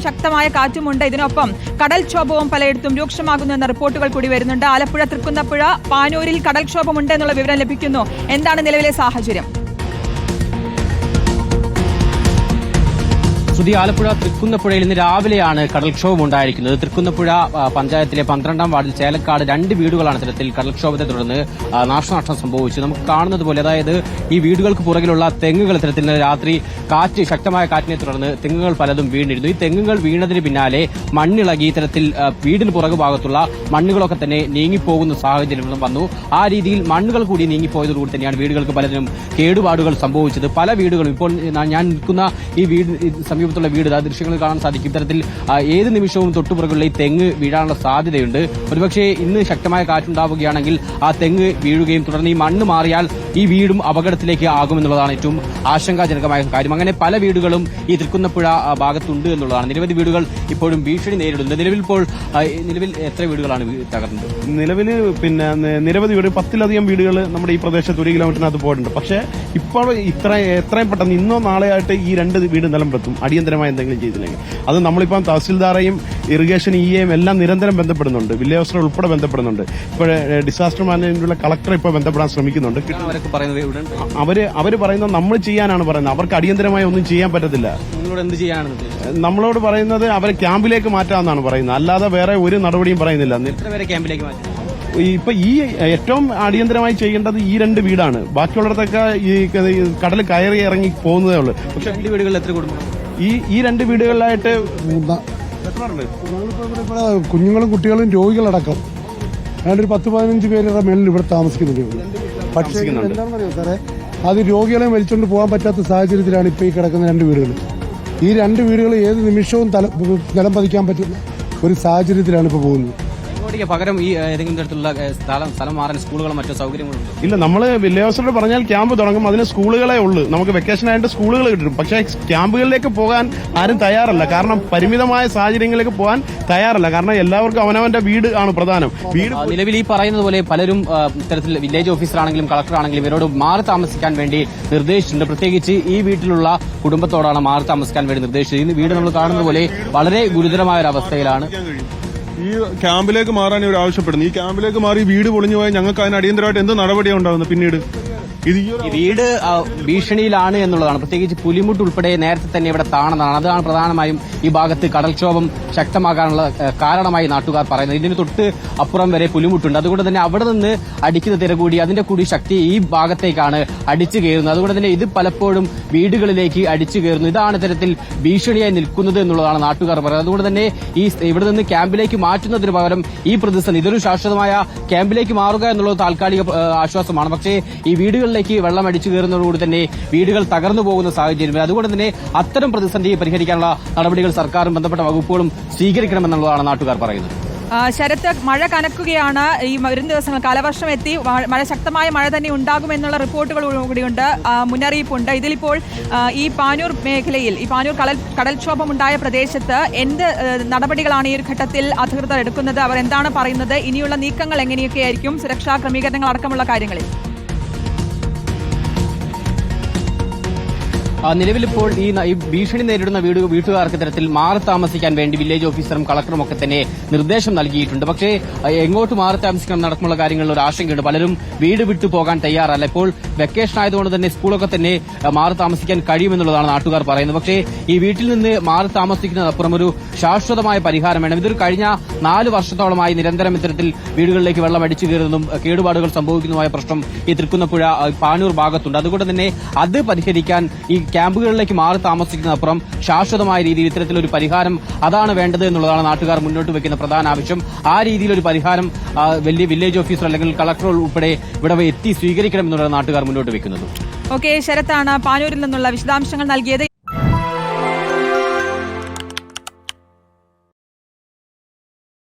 ശക്തമായ കാറ്റുമുണ്ട്. ഇതിനൊപ്പം കടൽക്ഷോഭവും പലയിടത്തും രൂക്ഷമാകുന്നു എന്ന റിപ്പോർട്ടുകൾ കൂടി വരുന്നുണ്ട്. ആലപ്പുഴ, തൃക്കുന്നപ്പുഴ, പാനൂരിൽ കടൽക്ഷോഭമുണ്ട് എന്നുള്ള വിവരം ലഭിക്കുന്നു. എന്താണ് നിലവിലെ സാഹചര്യം? ശ്രുതി, ആലപ്പുഴ തൃക്കുന്നപ്പുഴയിൽ ഇന്ന് രാവിലെയാണ് കടൽക്ഷോഭം ഉണ്ടായിരിക്കുന്നത്. തൃക്കുന്നപ്പുഴ പഞ്ചായത്തിലെ 12ാം വാർഡിൽ ചേലക്കാട് 2 വീടുകളാണ് ഇത്തരത്തിൽ കടൽക്ഷോഭത്തെ തുടർന്ന് നാശനഷ്ടം സംഭവിച്ചത്. നമുക്ക് കാണുന്നത് പോലെ, അതായത് ഈ വീടുകൾക്ക് പുറകിലുള്ള തെങ്ങുകൾ ഇത്തരത്തിൽ രാത്രി ശക്തമായ കാറ്റിനെ തുടർന്ന് തെങ്ങുകൾ പലതും വീണിരുന്നു. ഈ തെങ്ങുകൾ വീണതിന് പിന്നാലെ മണ്ണിളകി ഇത്തരത്തിൽ വീടിന് പുറകു ഭാഗത്തുള്ള മണ്ണുകളൊക്കെ തന്നെ നീങ്ങിപ്പോകുന്ന സാഹചര്യം വന്നു. ആ രീതിയിൽ മണ്ണുകൾ കൂടി നീങ്ങിപ്പോയതോടുകൂടി തന്നെയാണ് വീടുകൾക്ക് പലതിനും കേടുപാടുകൾ സംഭവിച്ചത്. പല വീടുകളും ഇപ്പോൾ ഞാൻ നിൽക്കുന്ന ഈ വീട് സമീപത്തുള്ള വീട് ദൃശ്യങ്ങളിൽ കാണാൻ സാധിക്കും. ഇത്തരത്തിൽ ഏത് നിമിഷവും തൊട്ടുപുറകുള്ള ഈ തെങ്ങ് വീഴാനുള്ള സാധ്യതയുണ്ട്. ഒരുപക്ഷെ ഇന്ന് ശക്തമായ കാറ്റുണ്ടാവുകയാണെങ്കിൽ ആ തെങ്ങ് വീഴുകയും തുടർന്ന് ഈ മണ്ണ് മാറിയാൽ ഈ വീടും അപകടത്തിലേക്ക് ആകുമെന്നുള്ളതാണ് ഏറ്റവും ആശങ്കാജനകമായ കാര്യം. അങ്ങനെ പല വീടുകളും ഈ തൃക്കുന്നപ്പുഴ ഭാഗത്തുണ്ട് എന്നുള്ളതാണ്. നിരവധി വീടുകൾ ഇപ്പോഴും ഭീഷണി നേരിടുന്നു. നിലവിൽ എത്ര വീടുകളാണ് തകർന്നത്? നിലവിൽ നിരവധി വീട് 10ലധികം വീടുകൾ നമ്മുടെ ഈ പ്രദേശത്ത് 1 കിലോമീറ്ററിനകത്ത് പോയിട്ടുണ്ട്. പക്ഷേ ഇപ്പോൾ എത്രയും പെട്ടെന്ന് ഇന്നോ നാളെയായിട്ട് ഈ 2 വീട് നിലംപെടുത്തും അടിയന്തരമായി എന്തെങ്കിലും ചെയ്തില്ലെങ്കിൽ. അത് നമ്മളിപ്പം തഹസിൽദാറേയും ഇറിഗേഷൻ ഇഎയും എല്ലാം നിരന്തരം ബന്ധപ്പെടുന്നുണ്ട്. വില്ലേജ് ഓഫീസർ ഉൾപ്പെടെ ബന്ധപ്പെടുന്നുണ്ട്. ഇപ്പോൾ ഡിസാസ്റ്റർ മാനേജ്മെന്റിലുള്ള കളക്ടർ ഇപ്പോൾ ബന്ധപ്പെടാൻ ശ്രമിക്കുന്നുണ്ട്. അവര് പറയുന്നത് നമ്മൾ ചെയ്യാനാണ് പറയുന്നത്. അവർക്ക് അടിയന്തരമായി ഒന്നും ചെയ്യാൻ പറ്റത്തില്ല. നമ്മളോട് പറയുന്നത് അവരെ ക്യാമ്പിലേക്ക് മാറ്റാമെന്നാണ് പറയുന്നത്. അല്ലാതെ വേറെ ഒരു നടപടിയും പറയുന്നില്ല. ഇപ്പൊ ഈ ഏറ്റവും അടിയന്തരമായി ചെയ്യേണ്ടത് ഈ 2 വീടാണ്. ബാക്കിയുള്ളിടത്തൊക്കെ ഈ കടൽ കയറി ഇറങ്ങി പോകുന്നതേ ഉള്ളൂ. പക്ഷെ 2 വീടുകളിൽ എത്ര കുടുംബം? ഈ 2 വീടുകളിലായിട്ട് കുഞ്ഞുങ്ങളും കുട്ടികളും രോഗികളടക്കം ഒരു 10-15 പേരുടെ മേളിൽ ഇവിടെ താമസിക്കുന്നുണ്ട്. പക്ഷേ എന്താണെന്നറിയോ സാറേ, അത് രോഗികളെ വലിച്ചുകൊണ്ട് പോകാൻ പറ്റാത്ത സാഹചര്യത്തിലാണ് ഇപ്പൊ ഈ കിടക്കുന്ന 2 വീടുകൾ. ഈ 2 വീടുകൾ ഏത് നിമിഷവും നിലം പതിക്കാൻ പറ്റുന്ന ഒരു സാഹചര്യത്തിലാണ് ഇപ്പൊ പോകുന്നത്. പകരം ഈ ഏതെങ്കിലും തരത്തിലുള്ള സ്ഥലം മാറാൻ സ്കൂളുകളോ മറ്റോ സൗകര്യങ്ങളുണ്ടോ? ഇല്ല, നമ്മള് വില്ലേജ് ഓഫീസറോട് പറഞ്ഞാൽ ക്യാമ്പ് തുടങ്ങും. അതിന് സ്കൂളുകളെ ഉള്ളൂ. നമുക്ക് വെക്കേഷൻ ആയിട്ട് സ്കൂളുകൾ കിട്ടും. പക്ഷേ ക്യാമ്പുകളിലേക്ക് പോകാൻ ആരും തയ്യാറല്ല. കാരണം പരിമിതമായ സാഹചര്യങ്ങളിലേക്ക് പോകാൻ തയ്യാറല്ല. കാരണം എല്ലാവർക്കും അവനവന്റെ വീട് ആണ് പ്രധാനം. നിലവിൽ ഈ പറയുന്നത് പോലെ പലരും ഇത്തരത്തിൽ വില്ലേജ് ഓഫീസറാണെങ്കിലും കളക്ടറാണെങ്കിലും ഇവരോട് മാറി താമസിക്കാൻ വേണ്ടി നിർദ്ദേശിച്ചിട്ടുണ്ട്. പ്രത്യേകിച്ച് ഈ വീട്ടിലുള്ള കുടുംബത്തോടാണ് മാറി താമസിക്കാൻ വേണ്ടി നിർദ്ദേശിച്ചത്. ഈ വീട് നമ്മൾ കാണുന്ന പോലെ വളരെ ഗുരുതരമായ ഒരു അവസ്ഥയിലാണ്. ഈ ക്യാമ്പിലേക്ക് മാറാൻ ഇവർ ആവശ്യപ്പെടുന്നു. ഈ ക്യാമ്പിലേക്ക് മാറി വീട് പൊളിഞ്ഞു പോയാൽ ഞങ്ങൾക്ക് അതിന് അടിയന്തരമായിട്ട് എന്ത് നടപടിയാണ് ഉണ്ടാകുന്നത്? പിന്നീട് ഈ വീട് ഭീഷണിയിലാണ് എന്നുള്ളതാണ്. പ്രത്യേകിച്ച് പുലിമുട്ട് ഉൾപ്പെടെ നേരത്തെ തന്നെ ഇവിടെ താണതാണ്. അതാണ് പ്രധാനമായും ഈ ഭാഗത്ത് കടൽക്ഷോഭം ശക്തമാകാനുള്ള കാരണമായി നാട്ടുകാർ പറയുന്നത്. ഇതിന് തൊട്ട് അപ്പുറം വരെ പുലിമുട്ടുണ്ട്. അതുകൊണ്ട് തന്നെ അവിടെ നിന്ന് അടിക്കുന്ന തിര കൂടി അതിന്റെ കൂടി ശക്തി ഈ ഭാഗത്തേക്കാണ് അടിച്ചു കയറുന്നത്. അതുകൊണ്ട് തന്നെ ഇത് പലപ്പോഴും വീടുകളിലേക്ക് അടിച്ചു കയറുന്നു. ഇതാണ് ഇത്തരത്തിൽ ഭീഷണിയായി നിൽക്കുന്നത് എന്നുള്ളതാണ് നാട്ടുകാർ പറയുന്നത്. അതുകൊണ്ട് തന്നെ ഇവിടെ നിന്ന് ക്യാമ്പിലേക്ക് മാറ്റുന്നതിന് പകരം ഈ പ്രതിസന്ധി ഇതൊരു ശാശ്വതമായ ക്യാമ്പിലേക്ക് മാറുക എന്നുള്ളത് താൽക്കാലിക ആശ്വാസമാണ്. പക്ഷേ ഈ വീടുകളിലേക്ക് വെള്ളം അടിച്ചു കയറുന്നതോടുകൂടി തന്നെ വീടുകൾ തകർന്നു പോകുന്ന സാഹചര്യം. അതുകൊണ്ട് തന്നെ അത്തരം പ്രതിസന്ധിയെ പരിഹരിക്കാനുള്ള നടപടികൾ സർക്കാരും ബന്ധപ്പെട്ട വകുപ്പുകളും സ്വീകരിക്കണമെന്നുള്ളതാണ് നാട്ടുകാർ പറയുന്നത്. ശരത്ത്, മഴ കനക്കുകയാണ്. ഈ വരും ദിവസങ്ങൾ കാലവർഷം എത്തി, ശക്തമായ മഴ തന്നെ ഉണ്ടാകുമെന്നുള്ള റിപ്പോർട്ടുകൾ കൂടിയുണ്ട്, മുന്നറിയിപ്പുണ്ട്. ഇതിലിപ്പോൾ ഈ പാനൂർ മേഖലയിൽ ഈ പാനൂർ കടൽക്ഷോഭം ഉണ്ടായ പ്രദേശത്ത് എന്ത് നടപടികളാണ് ഈ ഒരു ഘട്ടത്തിൽ അധികൃതർ എടുക്കുന്നത്? അവർ എന്താണ് പറയുന്നത്? ഇനിയുള്ള നീക്കങ്ങൾ എങ്ങനെയൊക്കെയായിരിക്കും സുരക്ഷാ ക്രമീകരണങ്ങൾ അടക്കമുള്ള കാര്യങ്ങളിൽ? നിലവിലിപ്പോൾ ഈ ഭീഷണി നേരിടുന്ന വീട്ടുകാർക്ക് ഇത്തരത്തിൽ മാറി താമസിക്കാൻ വേണ്ടി വില്ലേജ് ഓഫീസറും കളക്ടറും ഒക്കെ തന്നെ നിർദ്ദേശം നൽകിയിട്ടുണ്ട്. പക്ഷേ എങ്ങോട്ട് മാറി താമസിക്കണം നടക്കുമുള്ള കാര്യങ്ങളിൽ ഒരു ആശങ്കയുണ്ട്. പലരും വീട് വിട്ടു പോകാൻ തയ്യാറല്ല. ഇപ്പോൾ വെക്കേഷൻ ആയതുകൊണ്ട് തന്നെ സ്കൂളൊക്കെ തന്നെ മാറി താമസിക്കാൻ കഴിയുമെന്നുള്ളതാണ് നാട്ടുകാർ പറയുന്നത്. പക്ഷേ ഈ വീട്ടിൽ നിന്ന് മാറി താമസിക്കുന്നതിനപ്പുറം ഒരു ശാശ്വതമായ പരിഹാരം വേണം. ഇതൊരു കഴിഞ്ഞ 4 വർഷത്തോളമായി നിരന്തരം ഇത്തരത്തിൽ വീടുകളിലേക്ക് വെള്ളം അടിച്ചു കയറുന്നതും കേടുപാടുകൾ സംഭവിക്കുന്നതുമായ പ്രശ്നം ഈ തൃക്കുന്നപ്പുഴ പാനൂർ ഭാഗത്തുണ്ട്. അതുകൊണ്ട് തന്നെ അത് പരിഹരിക്കാൻ ഈ ക്യാമ്പുകളിലേക്ക് മാറി താമസിക്കുന്നതിനപ്പുറം ശാശ്വതമായ രീതിയിൽ ഇത്തരത്തിലൊരു പരിഹാരം അതാണ് വേണ്ടത് എന്നുള്ളതാണ് നാട്ടുകാർ മുന്നോട്ട് വെക്കുന്ന പ്രധാന ആവശ്യം. ആ രീതിയിലൊരു പരിഹാരം വലിയ വില്ലേജ് ഓഫീസർ അല്ലെങ്കിൽ കളക്ടർ ഉൾപ്പെടെ ഇവിടെ എത്തി സ്വീകരിക്കണം എന്നുള്ളതാണ് നാട്ടുകാർ മുന്നോട്ട് വെക്കുന്നത്. ഓക്കെ, ശരത്താണ് പാനൂരിൽ നിന്നുള്ള വിശദാംശങ്ങൾ നൽകിയത്.